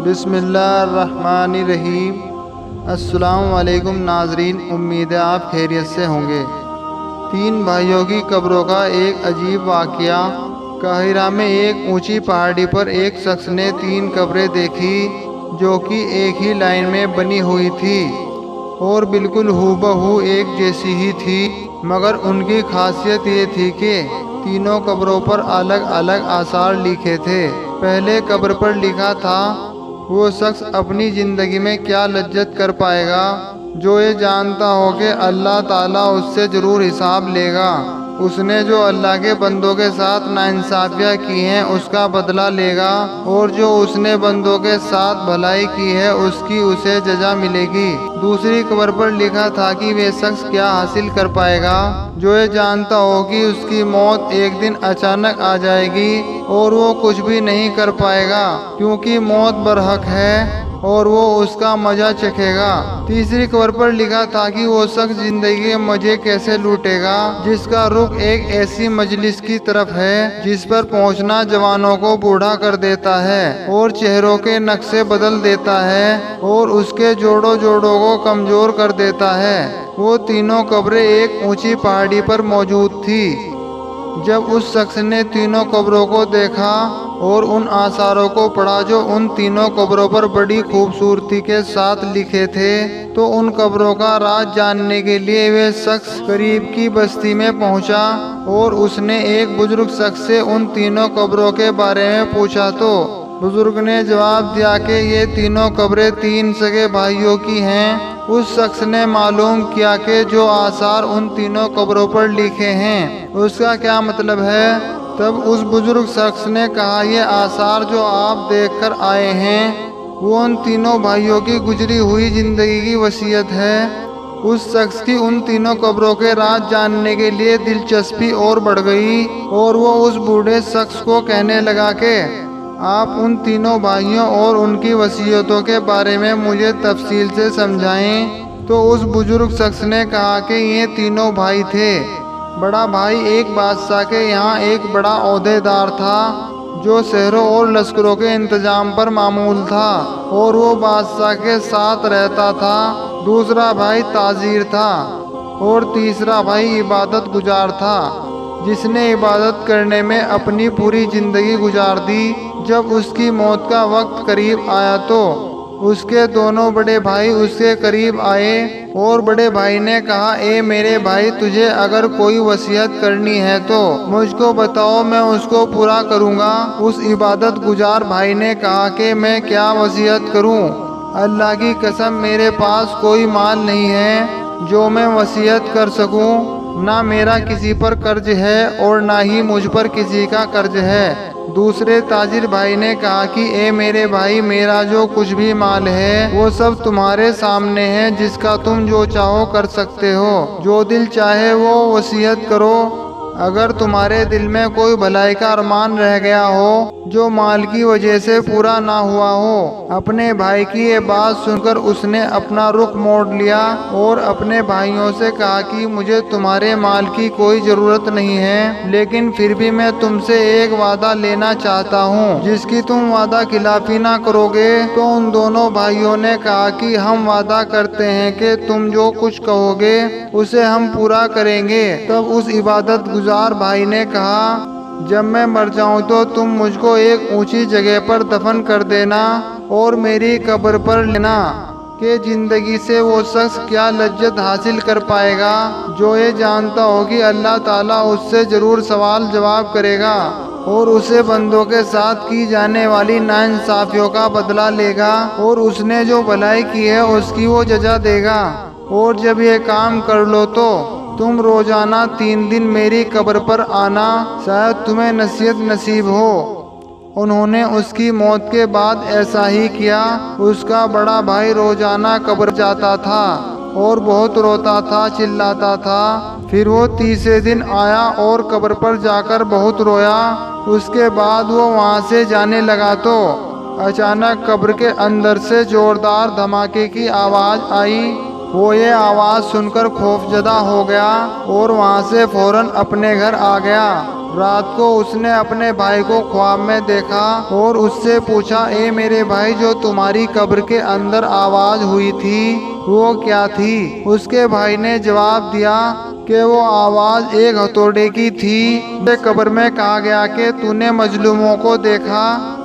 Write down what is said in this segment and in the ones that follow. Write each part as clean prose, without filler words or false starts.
بسم اللہ الرحمن الرحیم۔ السلام علیکم ناظرین، امید ہے آپ خیریت سے ہوں گے۔ 3 بھائیوں کی قبروں کا ایک عجیب واقعہ۔ قاہرہ میں ایک اونچی پہاڑی پر ایک شخص نے 3 قبریں دیکھی جو کہ ایک ہی لائن میں بنی ہوئی تھی اور بالکل ہو بہو ایک جیسی ہی تھی، مگر ان کی خاصیت یہ تھی کہ تینوں قبروں پر الگ الگ آثار لکھے تھے۔ پہلے قبر پر لکھا تھا، وہ شخص اپنی زندگی میں کیا لذت کر پائے گا جو یہ جانتا ہو کہ اللہ تعالیٰ اس سے ضرور حساب لے گا۔ اس نے جو اللہ کے بندوں کے ساتھ ناانصافیاں کی ہیں اس کا بدلہ لے گا، اور جو اس نے بندوں کے ساتھ بھلائی کی ہے اس کی اسے جزا ملے گی۔ دوسری قبر پر لکھا تھا کہ وہ شخص کیا حاصل کر پائے گا جو یہ جانتا ہو کہ اس کی موت ایک دن اچانک آ جائے گی اور وہ کچھ بھی نہیں کر پائے گا کیونکہ موت برحق ہے اور وہ اس کا مزہ چکھے گا۔ تیسری قبر پر لکھا تھا کہ وہ شخص زندگی کے مزے کیسے لوٹے گا جس کا رخ ایک ایسی مجلس کی طرف ہے جس پر پہنچنا جوانوں کو بوڑھا کر دیتا ہے اور چہروں کے نقشے بدل دیتا ہے اور اس کے جوڑوں کو کمزور کر دیتا ہے۔ وہ تینوں قبریں ایک اونچی پہاڑی پر موجود تھی۔ جب اس شخص نے تینوں قبروں کو دیکھا اور ان آثاروں کو پڑھا جو ان تینوں قبروں پر بڑی خوبصورتی کے ساتھ لکھے تھے، تو ان قبروں کا راز جاننے کے لیے وہ شخص قریب کی بستی میں پہنچا اور اس نے ایک بزرگ شخص سے ان تینوں قبروں کے بارے میں پوچھا تو بزرگ نے جواب دیا کہ یہ تینوں قبریں 3 سگے بھائیوں کی ہیں۔ اس شخص نے معلوم کیا کہ جو آثار ان تینوں قبروں پر لکھے ہیں اس کا کیا مطلب ہے۔ تب اس بزرگ شخص نے کہا، یہ آثار جو آپ دیکھ کر آئے ہیں وہ ان تینوں بھائیوں کی گزری ہوئی زندگی کی وصیت ہے۔ اس شخص کی ان تینوں قبروں کے راز جاننے کے لیے دلچسپی اور بڑھ گئی اور وہ اس بوڑھے شخص کو کہنے لگا کہ آپ ان تینوں بھائیوں اور ان کی وصیتوں کے بارے میں مجھے تفصیل سے سمجھائیں۔ تو اس بزرگ شخص نے کہا کہ یہ تینوں بھائی تھے۔ بڑا بھائی ایک بادشاہ کے یہاں ایک بڑا عہدے دار تھا جو شہروں اور لشکروں کے انتظام پر مامول تھا اور وہ بادشاہ کے ساتھ رہتا تھا۔ دوسرا بھائی تاجر تھا اور تیسرا بھائی عبادت گزار تھا جس نے عبادت کرنے میں اپنی پوری زندگی گزار دی۔ جب اس کی موت کا وقت قریب آیا تو اس کے دونوں بڑے بھائی اس کے قریب آئے اور بڑے بھائی نے کہا، اے میرے بھائی، تجھے اگر کوئی وصیت کرنی ہے تو مجھ کو بتاؤ، میں اس کو پورا کروں گا۔ اس عبادت گزار بھائی نے کہا کہ میں کیا وصیت کروں، اللہ کی قسم میرے پاس کوئی مال نہیں ہے جو میں وصیت کر سکوں، نہ میرا کسی پر قرض ہے اور نہ ہی مجھ پر کسی کا قرض ہے۔ دوسرے تاجر بھائی نے کہا کہ اے میرے بھائی، میرا جو کچھ بھی مال ہے وہ سب تمہارے سامنے ہے، جس کا تم جو چاہو کر سکتے ہو، جو دل چاہے وہ وصیت کرو۔ اگر تمہارے دل میں کوئی بھلائی کا ارمان رہ گیا ہو جو مال کی وجہ سے پورا نہ ہوا ہو۔ اپنے بھائی کی یہ بات سن کر اس نے اپنا رخ موڑ لیا اور اپنے بھائیوں سے کہا کہ مجھے تمہارے مال کی کوئی ضرورت نہیں ہے، لیکن پھر بھی میں تم سے ایک وعدہ لینا چاہتا ہوں جس کی تم وعدہ خلافی نہ کرو گے۔ تو ان دونوں بھائیوں نے کہا کہ ہم وعدہ کرتے ہیں کہ تم جو کچھ کہو گے اسے ہم پورا کریں گے۔ تب اس عبادت گزار بھائی نے کہا، جب میں مر جاؤں تو تم مجھ کو ایک اونچی جگہ پر دفن کر دینا اور میری قبر پر لینا کہ زندگی سے وہ شخص کیا لذت حاصل کر پائے گا جو یہ جانتا ہو کہ اللہ تعالیٰ اس سے ضرور سوال جواب کرے گا اور اسے بندوں کے ساتھ کی جانے والی ناانصافیوں کا بدلہ لے گا اور اس نے جو بھلائی کی ہے اس کی وہ جزا دے گا۔ اور جب یہ کام کر لو تو تم روزانہ 3 دن میری قبر پر آنا، شاید تمہیں نصیحت نصیب ہو۔ انہوں نے اس کی موت کے بعد ایسا ہی کیا۔ اس کا بڑا بھائی روزانہ قبر جاتا تھا اور بہت روتا تھا، چلاتا تھا۔ پھر وہ تیسرے دن آیا اور قبر پر جا کر بہت رویا۔ اس کے بعد وہ وہاں سے جانے لگا تو اچانک قبر کے اندر سے زوردار دھماکے کی آواز آئی وہ یہ آواز سن کر خوفزدہ ہو گیا اور وہاں سے فوراً اپنے گھر آ گیا۔ رات کو اس نے اپنے بھائی کو خواب میں دیکھا اور اس سے پوچھا، اے میرے بھائی، جو تمہاری قبر کے اندر آواز ہوئی تھی وہ کیا تھی؟ اس کے بھائی نے جواب دیا کہ وہ آواز ایک ہتھوڑے کی تھی۔ قبر میں کہا گیا کہ تو نے مظلوموں کو دیکھا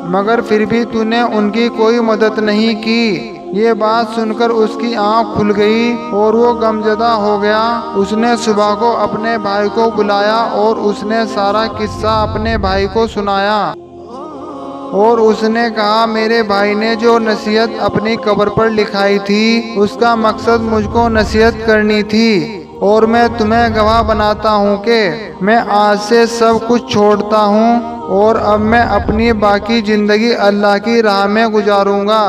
مگر پھر بھی تو نے ان کی کوئی مدد نہیں کی۔ یہ بات سن کر اس کی آنکھ کھل گئی اور وہ غمزدہ ہو گیا۔ اس نے صبح کو اپنے بھائی کو بلایا اور اس نے سارا قصہ اپنے بھائی کو سنایا اور اس نے کہا، میرے بھائی نے جو نصیحت اپنی قبر پر لکھائی تھی اس کا مقصد مجھ کو نصیحت کرنی تھی، اور میں تمہیں گواہ بناتا ہوں کہ میں آج سے سب کچھ چھوڑتا ہوں اور اب میں اپنی باقی زندگی اللہ کی راہ میں گزاروں گا۔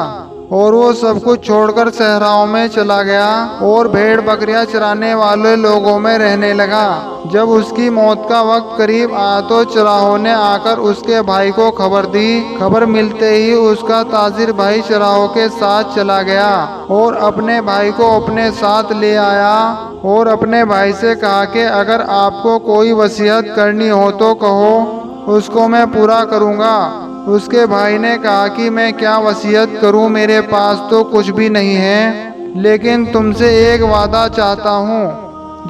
اور وہ سب کچھ چھوڑ کر صحراؤں میں چلا گیا اور بھیڑ بکریاں چرانے والے لوگوں میں رہنے لگا۔ جب اس کی موت کا وقت قریب آیا تو چراہوں نے آ کر اس کے بھائی کو خبر دی۔ خبر ملتے ہی اس کا تاجر بھائی چراہوں کے ساتھ چلا گیا اور اپنے بھائی کو اپنے ساتھ لے آیا اور اپنے بھائی سے کہا کہ اگر آپ کو کوئی وصیت کرنی ہو تو کہو، اس کو میں پورا کروں گا۔ اس کے بھائی نے کہا کہ میں کیا وصیت کروں، میرے پاس تو کچھ بھی نہیں ہے، لیکن تم سے ایک وعدہ چاہتا ہوں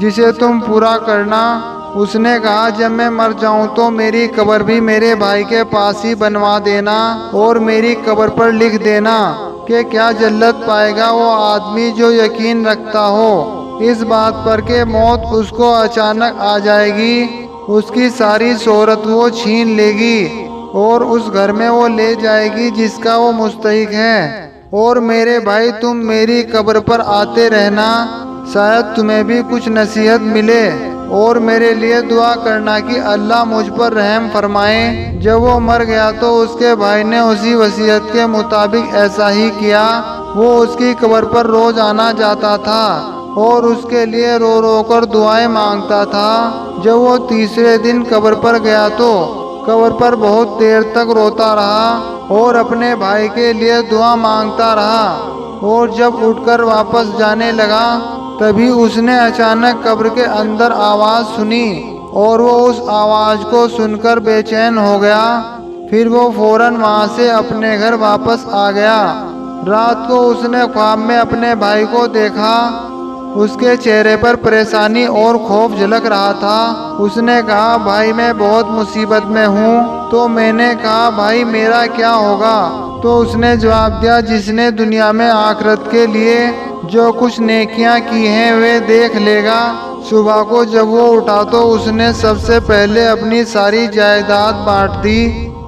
جسے تم پورا کرنا۔ اس نے کہا، جب میں مر جاؤں تو میری قبر بھی میرے بھائی کے پاس ہی بنوا دینا اور میری قبر پر لکھ دینا کہ کیا جلت پائے گا وہ آدمی جو یقین رکھتا ہو اس بات پر کہ موت اس کو اچانک آ جائے گی، اس کی ساری شہرت وہ چھین لے گی اور اس گھر میں وہ لے جائے گی جس کا وہ مستحق ہے۔ اور میرے بھائی، تم میری قبر پر آتے رہنا، شاید تمہیں بھی کچھ نصیحت ملے، اور میرے لیے دعا کرنا کہ اللہ مجھ پر رحم فرمائے۔ جب وہ مر گیا تو اس کے بھائی نے اسی وصیت کے مطابق ایسا ہی کیا۔ وہ اس کی قبر پر روز آنا جاتا تھا اور اس کے لیے رو رو کر دعائیں مانگتا تھا۔ جب وہ تیسرے دن قبر پر گیا تو قبر پر بہت دیر تک روتا رہا اور اپنے بھائی کے لیے دعا مانگتا رہا، اور جب اٹھ کر واپس جانے لگا تبھی اس نے اچانک قبر کے اندر آواز سنی اور وہ اس آواز کو سن کر بے چین ہو گیا۔ پھر وہ فوراً وہاں سے اپنے گھر واپس آ گیا۔ رات کو اس نے خواب میں اپنے بھائی کو دیکھا، اس کے چہرے پر پریشانی اور خوف جھلک رہا تھا۔ اس نے کہا، بھائی میں بہت مصیبت میں ہوں۔ تو میں نے کہا، بھائی میرا کیا ہوگا؟ تو اس نے جواب دیا، جس نے دنیا میں آخرت کے لیے جو کچھ نیکیاں کی ہیں وہ دیکھ لے گا۔ صبح کو جب وہ اٹھا تو اس نے سب سے پہلے اپنی ساری جائیداد بانٹ دی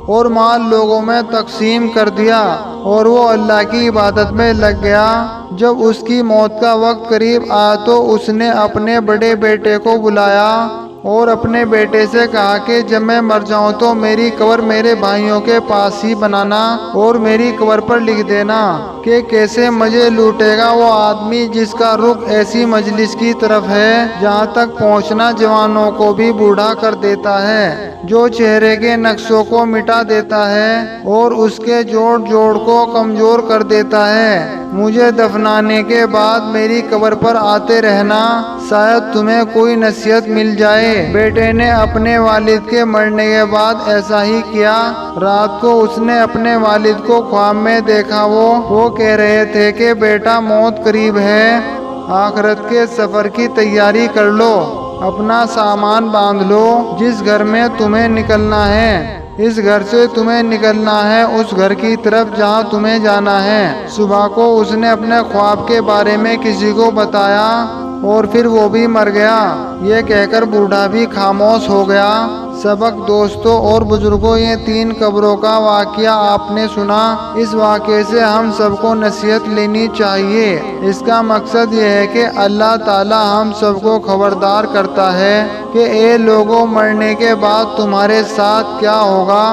اور مال لوگوں میں تقسیم کر دیا اور وہ اللہ کی عبادت میں لگ گیا۔ جب اس کی موت کا وقت قریب آیا تو اس نے اپنے بڑے بیٹے کو بلایا اور اپنے بیٹے سے کہا کہ جب میں مر جاؤں تو میری قبر میرے بھائیوں کے پاس ہی بنانا اور میری قبر پر لکھ دینا کہ کیسے مزے لوٹے گا وہ آدمی جس کا رخ ایسی مجلس کی طرف ہے جہاں تک پہنچنا جوانوں کو بھی بوڑھا کر دیتا ہے، جو چہرے کے نقشوں کو مٹا دیتا ہے اور اس کے جوڑ جوڑ کو کمزور کر دیتا ہے۔ مجھے دفنانے کے بعد میری قبر پر آتے رہنا، شاید تمہیں کوئی نصیحت مل جائے۔ بیٹے نے اپنے والد کے مرنے کے بعد ایسا ہی کیا۔ رات کو اس نے اپنے والد کو خواب میں دیکھا، وہ کہہ رہے تھے کہ بیٹا موت قریب ہے، آخرت کے سفر کی تیاری کر لو، اپنا سامان باندھ لو، جس گھر میں تمہیں نکلنا ہے اس گھر سے تمہیں نکلنا ہے اس گھر کی طرف جہاں تمہیں جانا ہے۔ صبح کو اس نے اپنے خواب کے بارے میں کسی کو بتایا اور پھر وہ بھی مر گیا۔ یہ کہہ کر بوڑھا بھی خاموش ہو گیا۔ سبق دوستوں اور بزرگوں، یہ 3 قبروں کا واقعہ آپ نے سنا۔ اس واقعے سے ہم سب کو نصیحت لینی چاہیے۔ اس کا مقصد یہ ہے کہ اللہ تعالی ہم سب کو خبردار کرتا ہے کہ اے لوگوں، مرنے کے بعد تمہارے ساتھ کیا ہوگا؟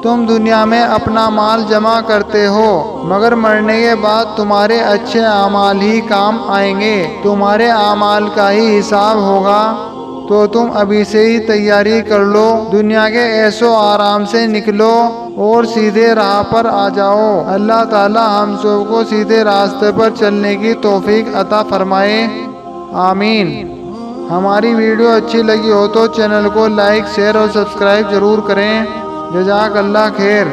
تم دنیا میں اپنا مال جمع کرتے ہو مگر مرنے کے بعد تمہارے اچھے اعمال ہی کام آئیں گے، تمہارے اعمال کا ہی حساب ہوگا۔ تو تم ابھی سے ہی تیاری کر لو، دنیا کے ایسو آرام سے نکلو اور سیدھے راہ پر آ جاؤ۔ اللہ تعالی ہم سب کو سیدھے راستے پر چلنے کی توفیق عطا فرمائے، آمین۔ ہماری ویڈیو اچھی لگی ہو تو چینل کو لائک، شیئر اور سبسکرائب ضرور کریں۔ جزاک اللہ خیر۔